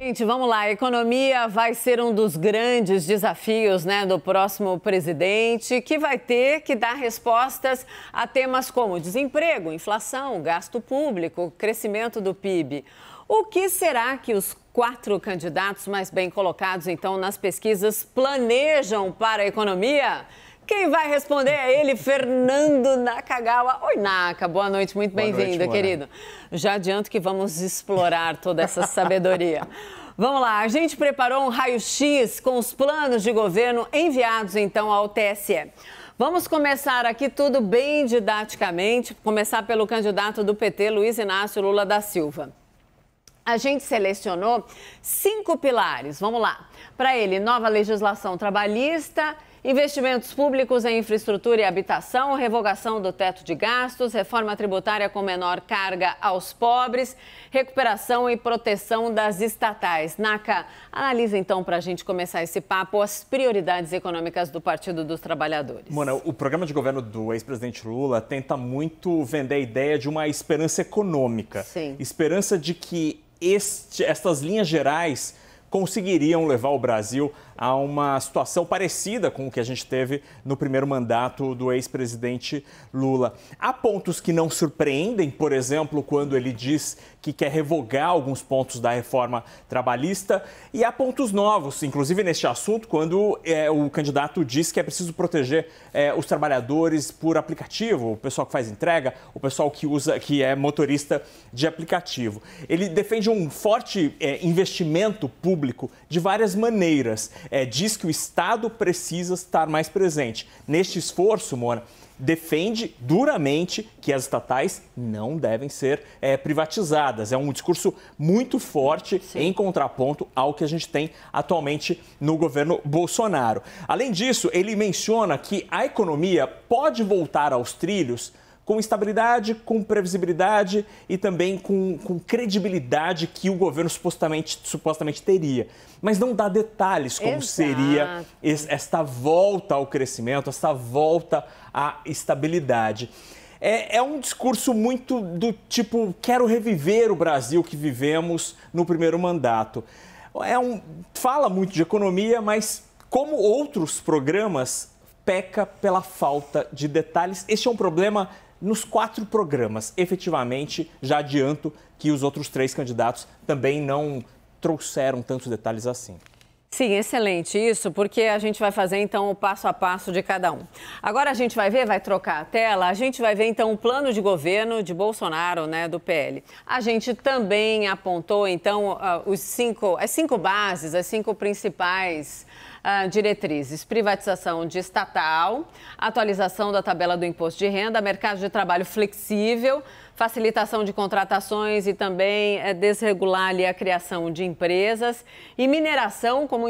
Gente, vamos lá. A economia vai ser um dos grandes desafios, do próximo presidente, que vai ter que dar respostas a temas como desemprego, inflação, gasto público, crescimento do PIB. O que será que os 4 candidatos mais bem colocados, então, nas pesquisas planejam para a economia? Quem vai responder é ele, Fernando Nakagawa. Oi, Naka, boa noite, muito bem-vindo, querido. Já adianto que vamos explorar toda essa sabedoria. Vamos lá, a gente preparou um raio-x com os planos de governo enviados, então, ao TSE. Vamos começar aqui tudo bem didaticamente, começar pelo candidato do PT, Luiz Inácio Lula da Silva. A gente selecionou 5 pilares, vamos lá. Para ele, nova legislação trabalhista, investimentos públicos em infraestrutura e habitação, revogação do teto de gastos, reforma tributária com menor carga aos pobres, recuperação e proteção das estatais. Naka, analisa então para a gente começar esse papo as prioridades econômicas do Partido dos Trabalhadores. Mona, o programa de governo do ex-presidente Lula tenta muito vender a ideia de uma esperança econômica. Sim. Esperança de que estas linhas gerais conseguiriam levar o Brasil a uma situação parecida com o que a gente teve no primeiro mandato do ex-presidente Lula. Há pontos que não surpreendem, por exemplo, quando ele diz que quer revogar alguns pontos da reforma trabalhista, e há pontos novos, inclusive neste assunto, quando o candidato diz que é preciso proteger os trabalhadores por aplicativo, o pessoal que faz entrega, o pessoal que é motorista de aplicativo. Ele defende um forte investimento público de várias maneiras. Diz que o Estado precisa estar mais presente. Neste esforço, Mona, defende duramente que as estatais não devem ser privatizadas. É um discurso muito forte, sim, em contraponto ao que a gente tem atualmente no governo Bolsonaro. Além disso, ele menciona que a economia pode voltar aos trilhos com estabilidade, com previsibilidade e também com credibilidade que o governo supostamente teria. Mas não dá detalhes como seria esta volta ao crescimento, esta volta à estabilidade. É um discurso muito do tipo, quero reviver o Brasil que vivemos no primeiro mandato. Fala muito de economia, mas como outros programas, peca pela falta de detalhes. Este é um problema nos 4 programas. Efetivamente, já adianto que os outros 3 candidatos também não trouxeram tantos detalhes assim. Sim, excelente isso, porque a gente vai fazer então o passo a passo de cada um. Agora a gente vai ver, vai trocar a tela, a gente vai ver então o plano de governo de Bolsonaro, do PL. A gente também apontou então as 5 bases, as 5 principais diretrizes: privatização de estatal, atualização da tabela do imposto de renda, mercado de trabalho flexível, facilitação de contratações e também desregular ali a criação de empresas, e mineração como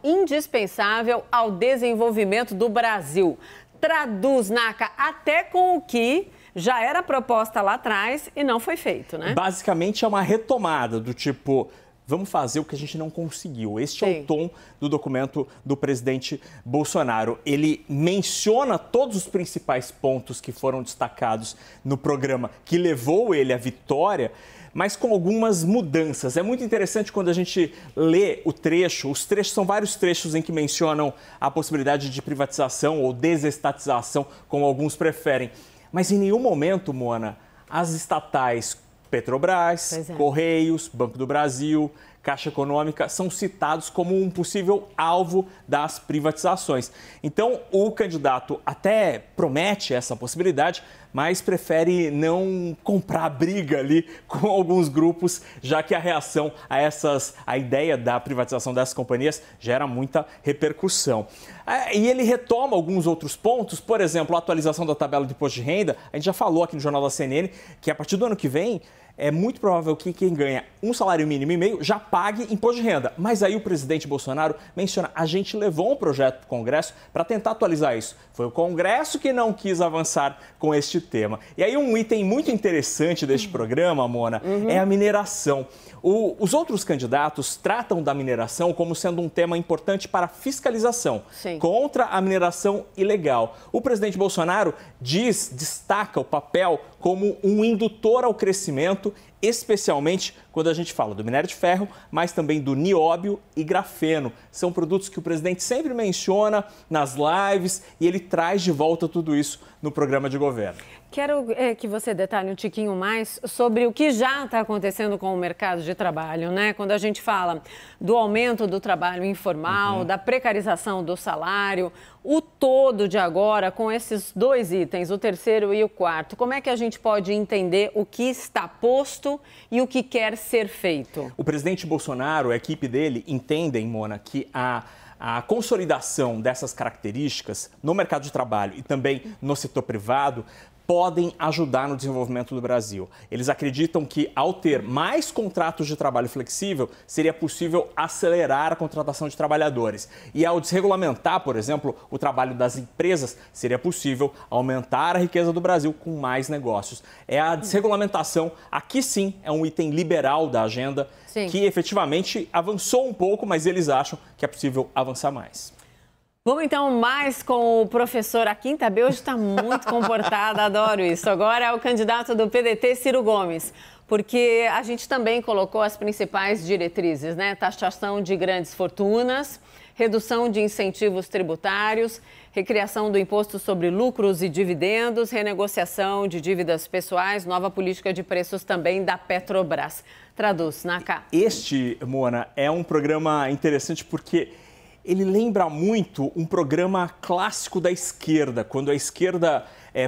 indispensável ao desenvolvimento do Brasil. Traduz, Naka, até com o que já era proposta lá atrás e não foi feito, né? Basicamente é uma retomada do tipo, vamos fazer o que a gente não conseguiu. Este é o tom do documento do presidente Bolsonaro. Ele menciona todos os principais pontos que foram destacados no programa que levou ele à vitória, mas com algumas mudanças. É muito interessante quando a gente lê o trecho. Os trechos são vários trechos em que mencionam a possibilidade de privatização ou desestatização, como alguns preferem. Mas em nenhum momento, Mona, as estatais Petrobras, Correios, Banco do Brasil, Caixa Econômica são citados como um possível alvo das privatizações. Então, o candidato até promete essa possibilidade, mas prefere não comprar briga ali com alguns grupos, já que a reação a ideia da privatização dessas companhias gera muita repercussão. E ele retoma alguns outros pontos, por exemplo, a atualização da tabela de imposto de renda. A gente já falou aqui no Jornal da CNN que a partir do ano que vem é muito provável que quem ganha um salário mínimo e meio já pague imposto de renda. Mas aí o presidente Bolsonaro menciona, a gente levou um projeto para o Congresso para tentar atualizar isso. Foi o Congresso que não quis avançar com este tema. E aí um item muito interessante deste programa, Mona, é a mineração. Os outros candidatos tratam da mineração como sendo um tema importante para fiscalização, contra a mineração ilegal. O presidente Bolsonaro destaca o papel como um indutor ao crescimento desenvolvimento, especialmente quando a gente fala do minério de ferro, mas também do nióbio e grafeno. São produtos que o presidente sempre menciona nas lives e ele traz de volta tudo isso no programa de governo. Quero que você detalhe um tiquinho mais sobre o que já está acontecendo com o mercado de trabalho, né? Quando a gente fala do aumento do trabalho informal, da precarização do salário, o todo de agora com esses dois itens, o terceiro e o quarto, como é que a gente pode entender o que está posto e o que quer ser feito? O presidente Bolsonaro, a equipe dele, entendem, Mona, que a consolidação dessas características no mercado de trabalho e também no setor privado podem ajudar no desenvolvimento do Brasil. Eles acreditam que, ao ter mais contratos de trabalho flexível, seria possível acelerar a contratação de trabalhadores. E ao desregulamentar, por exemplo, o trabalho das empresas, seria possível aumentar a riqueza do Brasil com mais negócios. A desregulamentação, aqui sim, é um item liberal da agenda, que efetivamente avançou um pouco, mas eles acham que é possível avançar mais. Vamos então mais com o professor. A Quinta B hoje está muito comportada, adoro isso. Agora é o candidato do PDT, Ciro Gomes, porque a gente também colocou as principais diretrizes, né? Taxação de grandes fortunas, redução de incentivos tributários, recriação do imposto sobre lucros e dividendos, renegociação de dívidas pessoais, nova política de preços também da Petrobras. Traduz, Naka. Este, Mona, é um programa interessante porque ele lembra muito um programa clássico da esquerda, quando a esquerda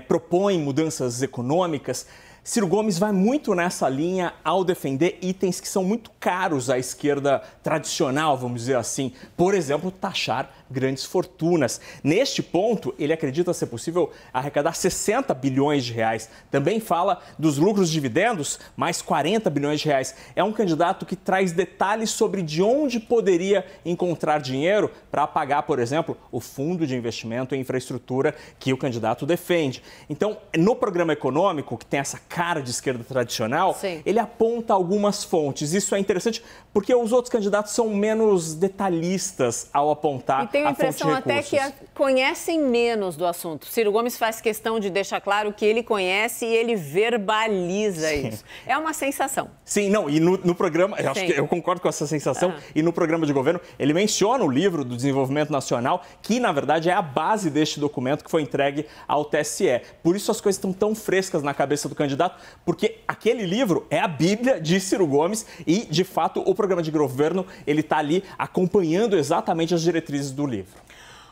propõe mudanças econômicas. Ciro Gomes vai muito nessa linha ao defender itens que são muito caros à esquerda tradicional, vamos dizer assim. Por exemplo, taxar grandes fortunas. Neste ponto, ele acredita ser possível arrecadar 60 bilhões de reais. Também fala dos lucros dividendos, mais 40 bilhões de reais. É um candidato que traz detalhes sobre de onde poderia encontrar dinheiro para pagar, por exemplo, o fundo de investimento em infraestrutura que o candidato defende. Então, no programa econômico, que tem essa cara de esquerda tradicional, ele aponta algumas fontes. Isso é interessante porque os outros candidatos são menos detalhistas ao apontar a fonte de recursos. Tenho a impressão até que conhecem menos do assunto. Ciro Gomes faz questão de deixar claro que ele conhece e ele verbaliza isso. É uma sensação. Sim, não, e no programa, eu acho que eu concordo com essa sensação, e no programa de governo ele menciona o livro do Desenvolvimento Nacional, que na verdade é a base deste documento que foi entregue ao TSE. Por isso as coisas estão tão frescas na cabeça do candidato, porque aquele livro é a Bíblia de Ciro Gomes e, de fato, o programa de governo ele está ali acompanhando exatamente as diretrizes do livro.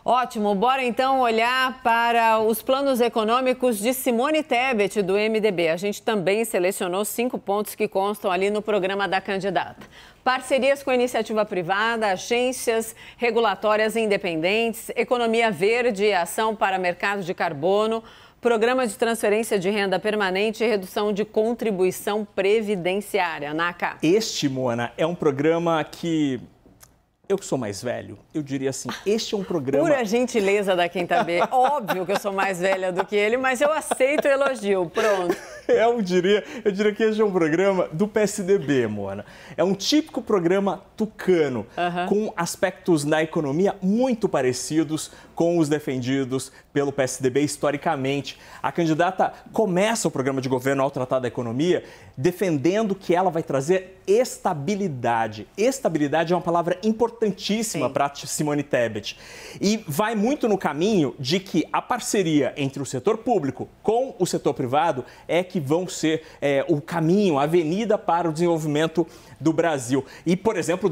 Ótimo, bora então olhar para os planos econômicos de Simone Tebet, do MDB. A gente também selecionou 5 pontos que constam ali no programa da candidata. Parcerias com a iniciativa privada, agências regulatórias independentes, economia verde e ação para mercado de carbono, programa de transferência de renda permanente e redução de contribuição previdenciária. Naka. Este, Mona, é um programa que... Eu que sou mais velho, eu diria assim, este é um programa... Pura gentileza da Quinta B. Óbvio que eu sou mais velha do que ele, mas eu aceito o elogio. Pronto. Eu diria que este é um programa do PSDB, Mona. É um típico programa tucano, com aspectos na economia muito parecidos com os defendidos pelo PSDB historicamente. A candidata começa o programa de governo ao tratar da economia defendendo que ela vai trazer estabilidade. Estabilidade é uma palavra importantíssima para Simone Tebet. E vai muito no caminho de que a parceria entre o setor público com o setor privado é que vão ser o caminho, a avenida para o desenvolvimento do Brasil. E, por exemplo,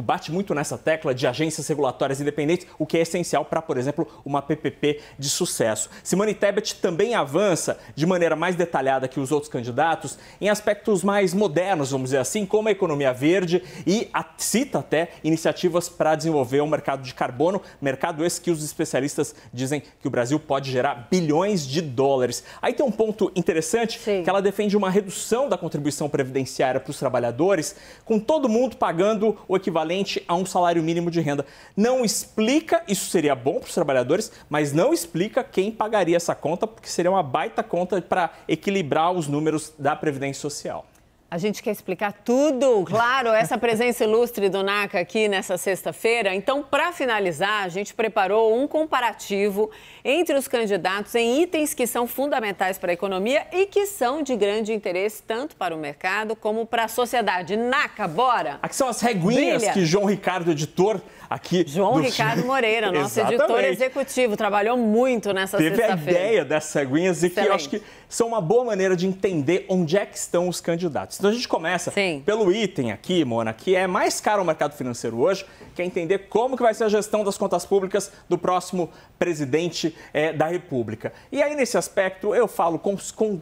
bate muito nessa tecla de agências regulatórias independentes, o que é essencial para, por exemplo, uma PPP de sucesso. Simone Tebet também avança de maneira mais detalhada que os outros candidatos em aspectos mais modernos, vamos dizer assim, como a economia verde e cita até iniciativas para desenvolver um mercado de carbono, mercado esse que os especialistas dizem que o Brasil pode gerar bilhões de dólares. Aí tem um ponto interessante, que ela defende uma redução da contribuição previdenciária para os trabalhadores, com todo mundo pagando o equivalente a um salário mínimo de renda. Não explica, isso seria bom para os trabalhadores, mas não explica quem pagaria essa conta, porque seria uma baita conta para equilibrar os números da Previdência Social. A gente quer explicar tudo, claro, essa presença ilustre do NACA aqui nessa sexta-feira. Então, para finalizar, a gente preparou um comparativo entre os candidatos em itens que são fundamentais para a economia e que são de grande interesse tanto para o mercado como para a sociedade. NACA, bora! Aqui são as reguinhas que João Ricardo, editor aqui... João Ricardo Moreira, nosso editor executivo, trabalhou muito nessa sexta-feira. Teve a ideia dessas reguinhas e que eu acho que são uma boa maneira de entender onde é que estão os candidatos. Então a gente começa pelo item aqui, Mona, que é mais caro ao mercado financeiro hoje, que é entender como que vai ser a gestão das contas públicas do próximo presidente da República. E aí, nesse aspecto, eu falo com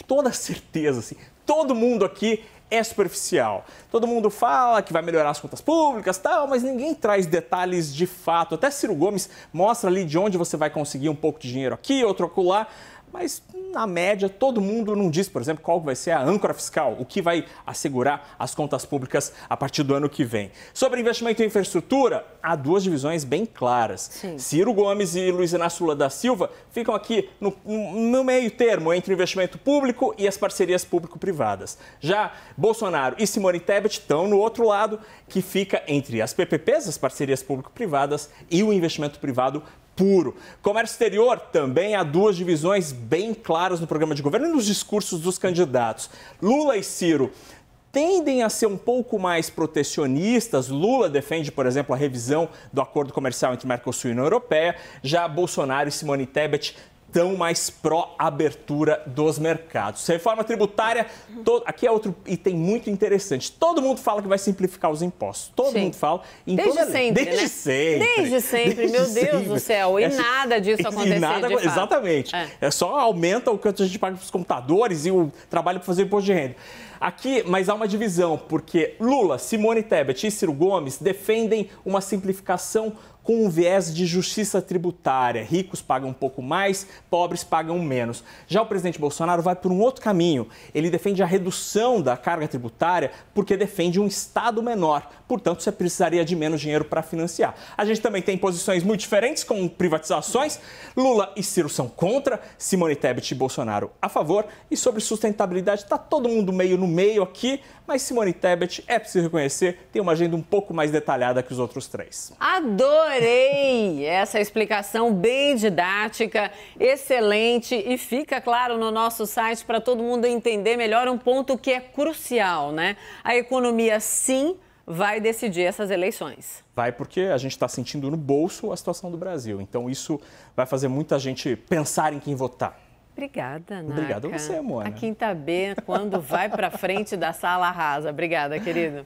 toda certeza, assim, todo mundo aqui é superficial. Todo mundo fala que vai melhorar as contas públicas e tal, mas ninguém traz detalhes de fato. Até Ciro Gomes mostra ali de onde você vai conseguir um pouco de dinheiro aqui, outro acolá. Mas, na média, todo mundo não diz, por exemplo, qual vai ser a âncora fiscal, o que vai assegurar as contas públicas a partir do ano que vem. Sobre investimento em infraestrutura, há duas divisões bem claras. Sim. Ciro Gomes e Luiz Inácio Lula da Silva ficam aqui no meio termo entre o investimento público e as parcerias público-privadas. Já Bolsonaro e Simone Tebet estão no outro lado, que fica entre as PPPs, as parcerias público-privadas, e o investimento privado puro. Comércio exterior, também há duas divisões bem claras no programa de governo e nos discursos dos candidatos. Lula e Ciro tendem a ser um pouco mais protecionistas. Lula defende, por exemplo, a revisão do acordo comercial entre Mercosul e União Europeia. Já Bolsonaro e Simone Tebet estão mais pró-abertura dos mercados. Reforma tributária, aqui é outro item muito interessante. Todo mundo fala que vai simplificar os impostos. Todo mundo fala. Desde sempre, Desde sempre. Desde sempre, meu Deus do céu. E nada disso acontecer, de fato. Exatamente. É só aumenta o quanto a gente paga para os computadores e o trabalho para fazer imposto de renda. Aqui, mas há uma divisão, porque Lula, Simone Tebet e Ciro Gomes defendem uma simplificação com um viés de justiça tributária. Ricos pagam um pouco mais, pobres pagam menos. Já o presidente Bolsonaro vai por um outro caminho. Ele defende a redução da carga tributária porque defende um Estado menor. Portanto, você precisaria de menos dinheiro para financiar. A gente também tem posições muito diferentes com privatizações. Lula e Ciro são contra, Simone Tebet e Bolsonaro a favor. E sobre sustentabilidade, está todo mundo meio no meio aqui, mas Simone Tebet, é preciso reconhecer, tem uma agenda um pouco mais detalhada que os outros três. Adorei essa explicação bem didática, excelente, e fica claro no nosso site para todo mundo entender melhor um ponto que é crucial, né? A economia, sim, vai decidir essas eleições. Vai, porque a gente está sentindo no bolso a situação do Brasil. Então isso vai fazer muita gente pensar em quem votar. Obrigada, Naca. Obrigado a você, Mona. A Quinta B, quando vai para frente da sala, arrasa. Obrigada, querido.